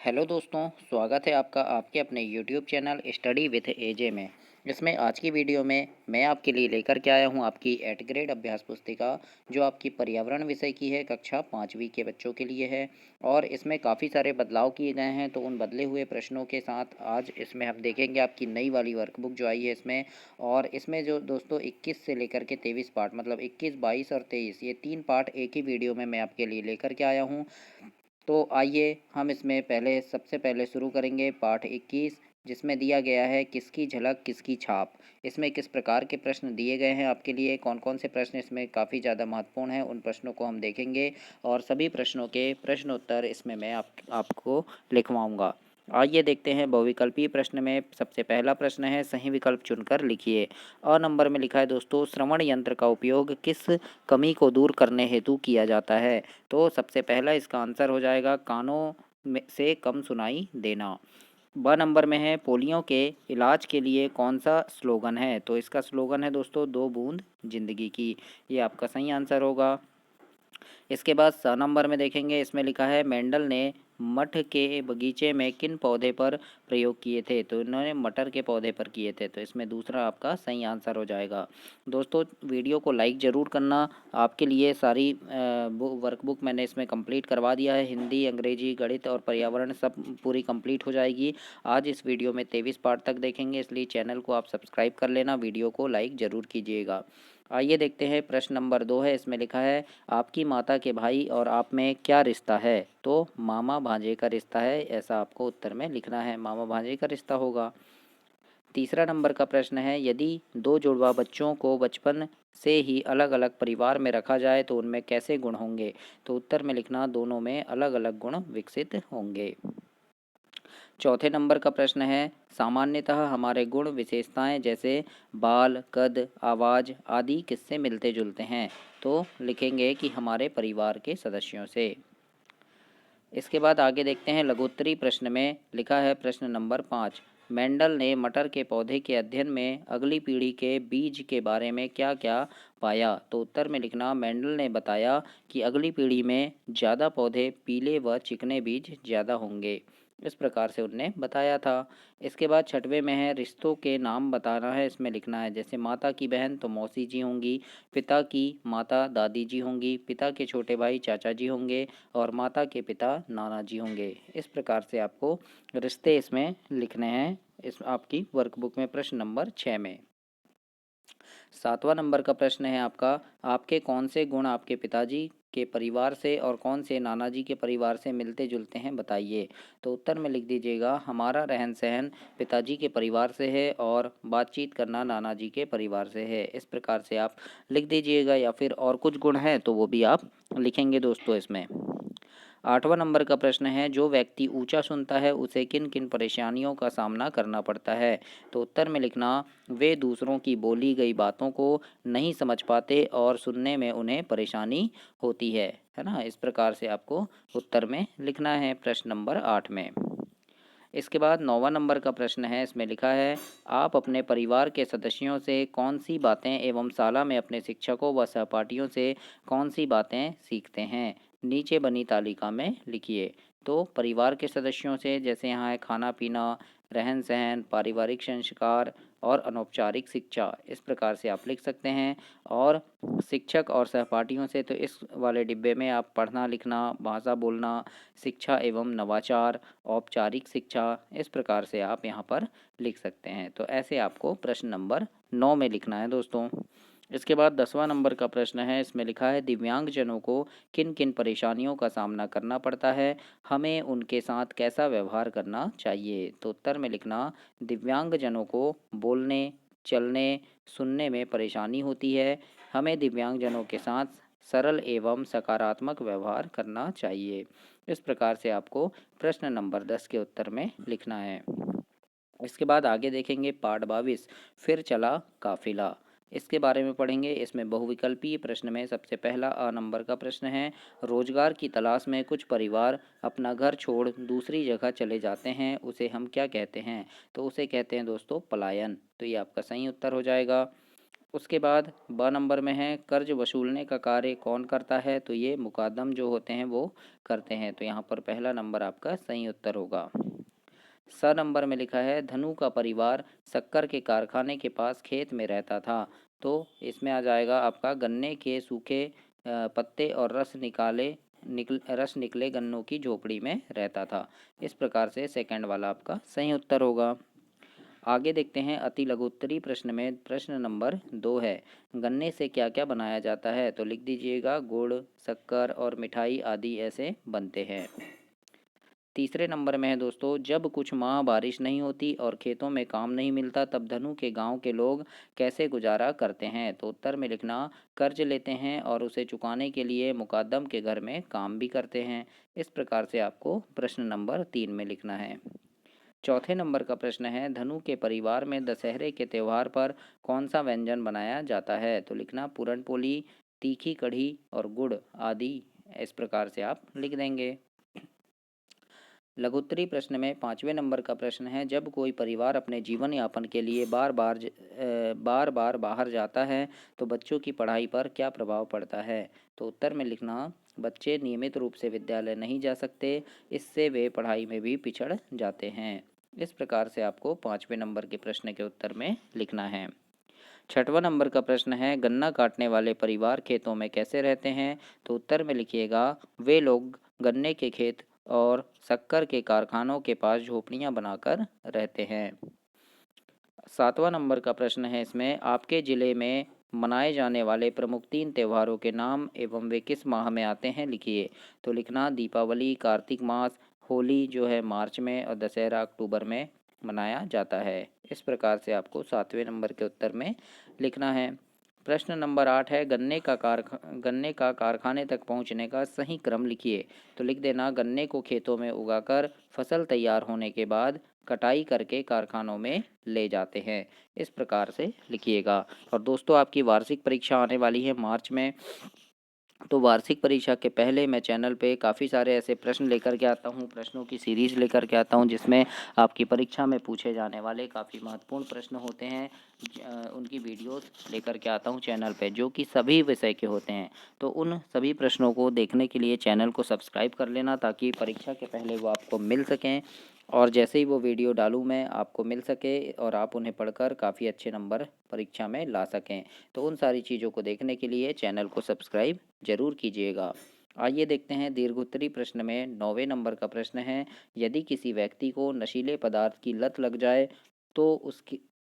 Hello दोस्तों, स्वागत है आपका आपके अपने यूट्यूब चैनल स्टडी विथ एजे में। इसमें आज की वीडियो में मैं आपके लिए लेकर के आया हूं आपकी 8 ग्रेड अभ्यास पुस्तिका, जो आपकी पर्यावरण विषय की है, कक्षा 5वीं के बच्चों के लिए है। और इसमें काफ़ी सारे बदलाव किए गए हैं, तो उन बदले हुए प्रश्नों के साथ आज इसमें हम देखेंगे आपकी नई वाली वर्कबुक जो आई है इसमें। और इसमें जो दोस्तों 21 से लेकर के 23 पार्ट, मतलब 21, 22 और 23, ये 3 पार्ट एक ही वीडियो में मैं आपके लिए लेकर के आया हूँ। तो आइए हम इसमें सबसे पहले शुरू करेंगे पाठ 21, जिसमें दिया गया है किसकी झलक किसकी छाप। इसमें किस प्रकार के प्रश्न दिए गए हैं आपके लिए, कौन कौन से प्रश्न इसमें काफ़ी ज़्यादा महत्वपूर्ण हैं, उन प्रश्नों को हम देखेंगे। और सभी प्रश्नों के प्रश्नोत्तर इसमें मैं आपको लिखवाऊंगा। आइए देखते हैं बहुविकल्पीय प्रश्न में। सबसे पहला प्रश्न है, सही विकल्प चुनकर लिखिए। अ नंबर में लिखा है दोस्तों, श्रवण यंत्र का उपयोग किस कमी को दूर करने हेतु किया जाता है। तो सबसे पहला इसका आंसर हो जाएगा कानों में से कम सुनाई देना। ब नंबर में है, पोलियो के इलाज के लिए कौन सा स्लोगन है। तो इसका स्लोगन है दोस्तों, 2 बूंद जिंदगी की। ये आपका सही आंसर होगा। इसके बाद स नंबर में देखेंगे, इसमें लिखा है मेंडल ने मठ के बगीचे में किन पौधे पर प्रयोग किए थे। तो इन्होंने मटर के पौधे पर किए थे, तो इसमें दूसरा आपका सही आंसर हो जाएगा। दोस्तों वीडियो को लाइक ज़रूर करना। आपके लिए सारी वर्कबुक मैंने इसमें कंप्लीट करवा दिया है, हिंदी, अंग्रेजी, गणित और पर्यावरण सब पूरी कंप्लीट हो जाएगी। आज इस वीडियो में 23 पार्ट तक देखेंगे, इसलिए चैनल को आप सब्सक्राइब कर लेना, वीडियो को लाइक ज़रूर कीजिएगा। आइए देखते हैं प्रश्न नंबर 2 है। इसमें लिखा है, आपकी माता के भाई और आप में क्या रिश्ता है। तो मामा भांजे का रिश्ता है, ऐसा आपको उत्तर में लिखना है, मामा भांजे का रिश्ता होगा। तीसरा नंबर का प्रश्न है, यदि दो जुड़वा बच्चों को बचपन से ही अलग अलग परिवार में रखा जाए तो उनमें कैसे गुण होंगे। तो उत्तर में लिखना, दोनों में अलग अलग गुण विकसित होंगे। चौथे नंबर का प्रश्न है, सामान्यतः हमारे गुण विशेषताएं जैसे बाल, कद, आवाज़ आदि किससे मिलते जुलते हैं। तो लिखेंगे कि हमारे परिवार के सदस्यों से। इसके बाद आगे देखते हैं, लघुत्तरी प्रश्न में लिखा है प्रश्न नंबर 5, मेंडल ने मटर के पौधे के अध्ययन में अगली पीढ़ी के बीज के बारे में क्या क्या पाया। तो उत्तर में लिखना, मेंडल ने बताया कि अगली पीढ़ी में ज़्यादा पौधे पीले व चिकने बीज ज़्यादा होंगे, इस प्रकार से उनने बताया था। इसके बाद छठवें में है, रिश्तों के नाम बताना है, इसमें लिखना है जैसे माता की बहन तो मौसी जी होंगी, पिता की माता दादी जी होंगी, पिता के छोटे भाई चाचा जी होंगे और माता के पिता नाना जी होंगे। इस प्रकार से आपको रिश्ते इसमें लिखने हैं, इस आपकी वर्कबुक में प्रश्न नंबर 6 में। 7वां नंबर का प्रश्न है आपका, आपके कौन से गुण आपके पिताजी के परिवार से और कौन से नाना जी के परिवार से मिलते जुलते हैं, बताइए। तो उत्तर में लिख दीजिएगा, हमारा रहन सहन पिताजी के परिवार से है और बातचीत करना नाना जी के परिवार से है। इस प्रकार से आप लिख दीजिएगा, या फिर और कुछ गुण हैं तो वो भी आप लिखेंगे दोस्तों इसमें। 8वां नंबर का प्रश्न है, जो व्यक्ति ऊंचा सुनता है उसे किन किन परेशानियों का सामना करना पड़ता है। तो उत्तर में लिखना, वे दूसरों की बोली गई बातों को नहीं समझ पाते और सुनने में उन्हें परेशानी होती है ना। इस प्रकार से आपको उत्तर में लिखना है प्रश्न नंबर 8 में। इसके बाद 9वां नंबर का प्रश्न है, इसमें लिखा है, आप अपने परिवार के सदस्यों से कौन सी बातें एवं शाला में अपने शिक्षकों व सहपाठियों से कौन सी बातें सीखते हैं, नीचे बनी तालिका में लिखिए। तो परिवार के सदस्यों से जैसे यहाँ है खाना पीना, रहन सहन, पारिवारिक संस्कार और अनौपचारिक शिक्षा, इस प्रकार से आप लिख सकते हैं। और शिक्षक और सहपाठियों से तो इस वाले डिब्बे में आप पढ़ना लिखना, भाषा बोलना, शिक्षा एवं नवाचार, औपचारिक शिक्षा, इस प्रकार से आप यहाँ पर लिख सकते हैं। तो ऐसे आपको प्रश्न नंबर 9 में लिखना है दोस्तों। इसके बाद 10वां नंबर का प्रश्न है, इसमें लिखा है, दिव्यांगजनों को किन किन परेशानियों का सामना करना पड़ता है, हमें उनके साथ कैसा व्यवहार करना चाहिए। तो उत्तर में लिखना, दिव्यांगजनों को बोलने, चलने, सुनने में परेशानी होती है, हमें दिव्यांगजनों के साथ सरल एवं सकारात्मक व्यवहार करना चाहिए। इस प्रकार से आपको प्रश्न नंबर 10 के उत्तर में लिखना है। इसके बाद आगे देखेंगे पाठ 22, फिर चला काफिला, इसके बारे में पढ़ेंगे। इसमें बहुविकल्पीय प्रश्न में सबसे पहला अ नंबर का प्रश्न है, रोजगार की तलाश में कुछ परिवार अपना घर छोड़ दूसरी जगह चले जाते हैं, उसे हम क्या कहते हैं। तो उसे कहते हैं दोस्तों पलायन। तो ये आपका सही उत्तर हो जाएगा। उसके बाद ब नंबर में है कर्ज वसूलने का कार्य कौन करता है, तो ये मुकद्दम जो होते हैं वो करते हैं। तो यहाँ पर पहला नंबर आपका सही उत्तर होगा। स नंबर में लिखा है धनु का परिवार शक्कर के कारखाने के पास खेत में रहता था। तो इसमें आ जाएगा आपका गन्ने के सूखे पत्ते और रस निकले गन्नों की झोपड़ी में रहता था। इस प्रकार से सेकंड वाला आपका सही उत्तर होगा। आगे देखते हैं अति लघुत्तरी प्रश्न में प्रश्न नंबर 2 है, गन्ने से क्या क्या बनाया जाता है, तो लिख दीजिएगा गुड़, शक्कर और मिठाई आदि ऐसे बनते हैं। तीसरे नंबर में है दोस्तों, जब कुछ माह बारिश नहीं होती और खेतों में काम नहीं मिलता तब धनु के गांव के लोग कैसे गुजारा करते हैं, तो उत्तर में लिखना कर्ज लेते हैं और उसे चुकाने के लिए मुकद्दम के घर में काम भी करते हैं। इस प्रकार से आपको प्रश्न नंबर 3 में लिखना है। चौथे नंबर का प्रश्न है धनु के परिवार में दशहरे के त्यौहार पर कौन सा व्यंजन बनाया जाता है, तो लिखना पूरन पोली, तीखी कढ़ी और गुड़ आदि। इस प्रकार से आप लिख देंगे। लघुत्तरी प्रश्न में पाँचवें नंबर का प्रश्न है, जब कोई परिवार अपने जीवन यापन के लिए बार बार बाहर जाता है तो बच्चों की पढ़ाई पर क्या प्रभाव पड़ता है, तो उत्तर में लिखना बच्चे नियमित रूप से विद्यालय नहीं जा सकते, इससे वे पढ़ाई में भी पिछड़ जाते हैं। इस प्रकार से आपको पाँचवें नंबर के प्रश्न के उत्तर में लिखना है। छठवां नंबर का प्रश्न है गन्ना काटने वाले परिवार खेतों में कैसे रहते हैं, तो उत्तर में लिखिएगा वे लोग गन्ने के खेत और शक्कर के कारखानों के पास झोपड़ियां बनाकर रहते हैं। सातवां नंबर का प्रश्न है इसमें आपके ज़िले में मनाए जाने वाले प्रमुख 3 त्योहारों के नाम एवं वे किस माह में आते हैं लिखिए, तो लिखना दीपावली कार्तिक मास, होली जो है मार्च में और दशहरा अक्टूबर में मनाया जाता है। इस प्रकार से आपको 7वें नंबर के उत्तर में लिखना है। प्रश्न नंबर 8 है गन्ने का कारखाने तक पहुंचने का सही क्रम लिखिए, तो लिख देना गन्ने को खेतों में उगाकर फसल तैयार होने के बाद कटाई करके कारखानों में ले जाते हैं। इस प्रकार से लिखिएगा। और दोस्तों आपकी वार्षिक परीक्षा आने वाली है मार्च में, तो वार्षिक परीक्षा के पहले मैं चैनल पे काफ़ी सारे ऐसे प्रश्न लेकर के आता हूँ, प्रश्नों की सीरीज़ लेकर के आता हूँ जिसमें आपकी परीक्षा में पूछे जाने वाले काफ़ी महत्वपूर्ण प्रश्न होते हैं। उनकी वीडियोस लेकर के आता हूँ चैनल पे जो कि सभी विषय के होते हैं। तो उन सभी प्रश्नों को देखने के लिए चैनल को सब्सक्राइब कर लेना ताकि परीक्षा के पहले वो आपको मिल सकें और जैसे ही वो वीडियो डालूँ मैं आपको मिल सके और आप उन्हें पढ़कर काफ़ी अच्छे नंबर परीक्षा में ला सकें। तो उन सारी चीज़ों को देखने के लिए चैनल को सब्सक्राइब ज़रूर कीजिएगा। आइए देखते हैं दीर्घोत्तरी प्रश्न में 9वें नंबर का प्रश्न है, यदि किसी व्यक्ति को नशीले पदार्थ की लत लग जाए तो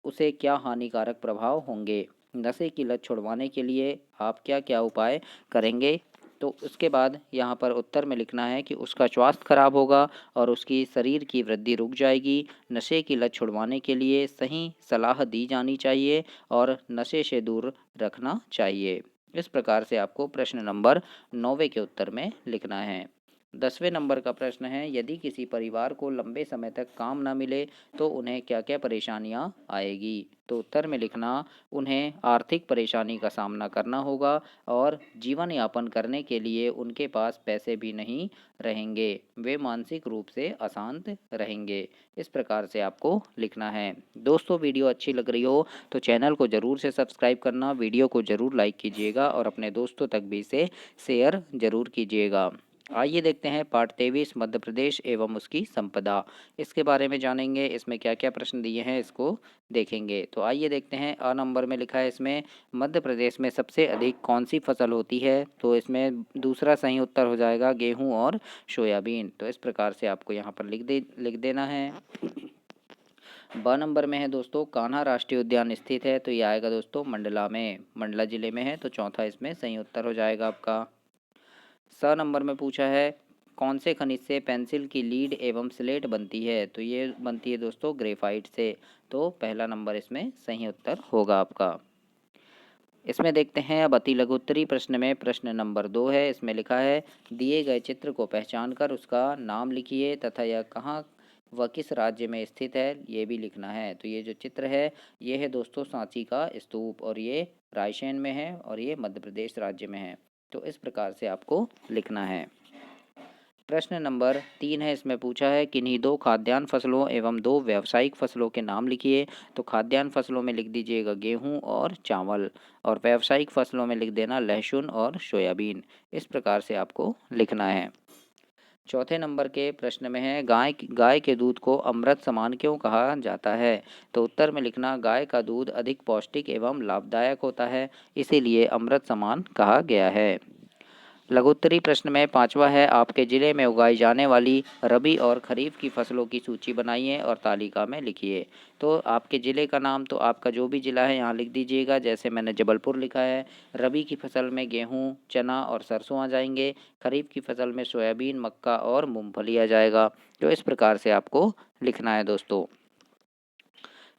उसे क्या हानिकारक प्रभाव होंगे। नशे की लत छुड़वाने के लिए आप क्या क्या उपाय करेंगे, तो उसके बाद यहाँ पर उत्तर में लिखना है कि उसका स्वास्थ्य खराब होगा और उसकी शरीर की वृद्धि रुक जाएगी। नशे की लत छुड़वाने के लिए सही सलाह दी जानी चाहिए और नशे से दूर रखना चाहिए। इस प्रकार से आपको प्रश्न नंबर 9वें के उत्तर में लिखना है। 10वें नंबर का प्रश्न है, यदि किसी परिवार को लंबे समय तक काम न मिले तो उन्हें क्या क्या परेशानियां आएगी, तो उत्तर में लिखना उन्हें आर्थिक परेशानी का सामना करना होगा और जीवन यापन करने के लिए उनके पास पैसे भी नहीं रहेंगे, वे मानसिक रूप से अशांत रहेंगे। इस प्रकार से आपको लिखना है। दोस्तों वीडियो अच्छी लग रही हो तो चैनल को ज़रूर से सब्सक्राइब करना, वीडियो को ज़रूर लाइक कीजिएगा और अपने दोस्तों तक भी इसे शेयर ज़रूर कीजिएगा। आइए देखते हैं पाठ 23 मध्य प्रदेश एवं उसकी संपदा, इसके बारे में जानेंगे। इसमें क्या क्या प्रश्न दिए हैं इसको देखेंगे। तो आइए देखते हैं। अ नंबर में लिखा है इसमें मध्य प्रदेश में सबसे अधिक कौन सी फसल होती है, तो इसमें दूसरा सही उत्तर हो जाएगा गेहूं और सोयाबीन। तो इस प्रकार से आपको यहाँ पर लिख देना है। ब नंबर में है दोस्तों कान्हा राष्ट्रीय उद्यान स्थित है, तो ये आएगा दोस्तों मंडला जिले में है, तो चौथा इसमें सही उत्तर हो जाएगा आपका। स नंबर में पूछा है कौन से खनिज से पेंसिल की लीड एवं स्लेट बनती है, तो ये बनती है दोस्तों ग्रेफाइट से, तो पहला नंबर इसमें सही उत्तर होगा आपका। इसमें देखते हैं अब अति लघुत्तरी प्रश्न में प्रश्न नंबर 2 है। इसमें लिखा है दिए गए चित्र को पहचान कर उसका नाम लिखिए तथा यह कहाँ व किस राज्य में स्थित है ये भी लिखना है। तो ये जो चित्र है ये है दोस्तों सांची का स्तूप और ये रायसेन में है और ये मध्य प्रदेश राज्य में है। तो इस प्रकार से आपको लिखना है। प्रश्न नंबर 3 है, इसमें पूछा है किन्हीं दो खाद्यान्न फसलों एवं दो व्यावसायिक फसलों के नाम लिखिए। तो खाद्यान्न फसलों में लिख दीजिएगा गेहूं और चावल, और व्यावसायिक फसलों में लिख देना लहसुन और सोयाबीन। इस प्रकार से आपको लिखना है। चौथे नंबर के प्रश्न में है गाय के दूध को अमृत समान क्यों कहा जाता है। तो उत्तर में लिखना गाय का दूध अधिक पौष्टिक एवं लाभदायक होता है, इसीलिए अमृत समान कहा गया है। लघुत्तरी प्रश्न में पांचवा है, आपके जिले में उगाई जाने वाली रबी और खरीफ की फसलों की सूची बनाइए और तालिका में लिखिए। तो आपके जिले का नाम तो आपका जो भी जिला है यहाँ लिख दीजिएगा। जैसे मैंने जबलपुर लिखा है। रबी की फसल में गेहूँ, चना और सरसों आ जाएंगे। खरीफ की फसल में सोयाबीन, मक्का और मूंगफली आ जाएगा। तो इस प्रकार से आपको लिखना है दोस्तों।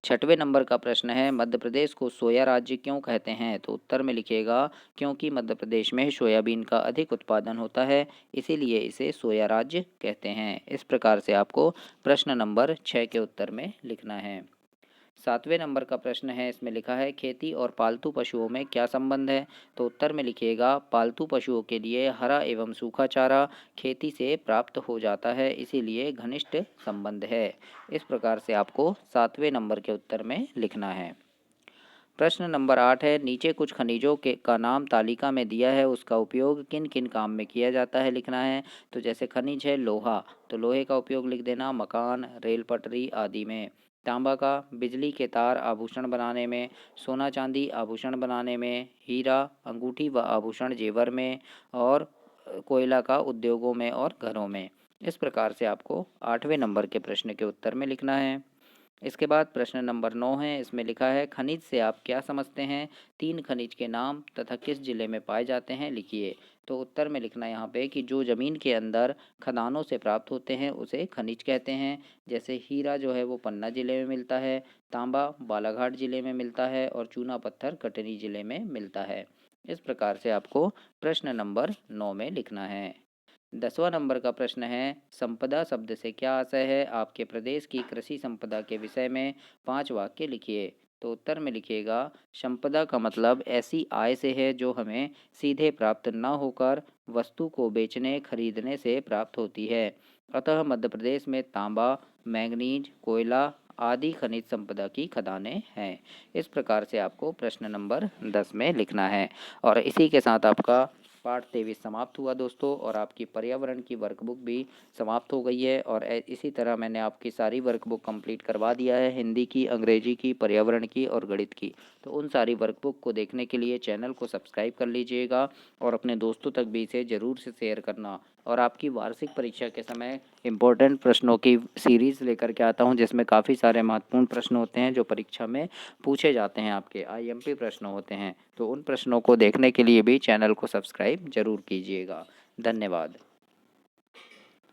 छठवें नंबर का प्रश्न है, मध्य प्रदेश को सोया राज्य क्यों कहते हैं। तो उत्तर में लिखिएगा क्योंकि मध्य प्रदेश में सोयाबीन का अधिक उत्पादन होता है, इसीलिए इसे सोया राज्य कहते हैं। इस प्रकार से आपको प्रश्न नंबर 6 के उत्तर में लिखना है। सातवें नंबर का प्रश्न है, इसमें लिखा है खेती और पालतू पशुओं में क्या संबंध है। तो उत्तर में लिखिएगा पालतू पशुओं के लिए हरा एवं सूखा चारा खेती से प्राप्त हो जाता है, इसीलिए घनिष्ठ संबंध है। इस प्रकार से आपको सातवें नंबर के उत्तर में लिखना है। प्रश्न नंबर 8 है, नीचे कुछ खनिजों के का नाम तालिका में दिया है, उसका उपयोग किन किन काम में किया जाता है लिखना है। तो जैसे खनिज है लोहा, तो लोहे का उपयोग लिख देना मकान, रेल पटरी आदि में। तांबा का बिजली के तार आभूषण बनाने में। सोना चांदी आभूषण बनाने में। हीरा अंगूठी व आभूषण जेवर में। और कोयला का उद्योगों में और घरों में। इस प्रकार से आपको 8वें नंबर के प्रश्न के उत्तर में लिखना है। इसके बाद प्रश्न नंबर 9 है, इसमें लिखा है खनिज से आप क्या समझते हैं। 3 खनिज के नाम तथा किस जिले में पाए जाते हैं लिखिए। तो उत्तर में लिखना यहाँ पे कि जो ज़मीन के अंदर खदानों से प्राप्त होते हैं उसे खनिज कहते हैं। जैसे हीरा जो है वो पन्ना जिले में मिलता है, तांबा बालाघाट जिले में मिलता है और चूना पत्थर कटनी जिले में मिलता है। इस प्रकार से आपको प्रश्न नंबर 9 में लिखना है। 10वां नंबर का प्रश्न है, संपदा शब्द से क्या आशय है। आपके प्रदेश की कृषि संपदा के विषय में 5 वाक्य लिखिए। तो उत्तर में लिखिएगा संपदा का मतलब ऐसी आय से है जो हमें सीधे प्राप्त न होकर वस्तु को बेचने खरीदने से प्राप्त होती है। अतः मध्य प्रदेश में तांबा, मैंगनीज, कोयला आदि खनिज संपदा की खदानें हैं। इस प्रकार से आपको प्रश्न नंबर 10 में लिखना है। और इसी के साथ आपका पाठ 23 समाप्त हुआ दोस्तों, और आपकी पर्यावरण की वर्कबुक भी समाप्त हो गई है। और इसी तरह मैंने आपकी सारी वर्कबुक कंप्लीट करवा दिया है, हिंदी की, अंग्रेजी की, पर्यावरण की और गणित की। तो उन सारी वर्कबुक को देखने के लिए चैनल को सब्सक्राइब कर लीजिएगा और अपने दोस्तों तक भी इसे ज़रूर से शेयर करना। और आपकी वार्षिक परीक्षा के समय इम्पोर्टेंट प्रश्नों की सीरीज़ लेकर के आता हूं, जिसमें काफ़ी सारे महत्वपूर्ण प्रश्न होते हैं जो परीक्षा में पूछे जाते हैं, आपके आईएमपी प्रश्न होते हैं। तो उन प्रश्नों को देखने के लिए भी चैनल को सब्सक्राइब जरूर कीजिएगा। धन्यवाद।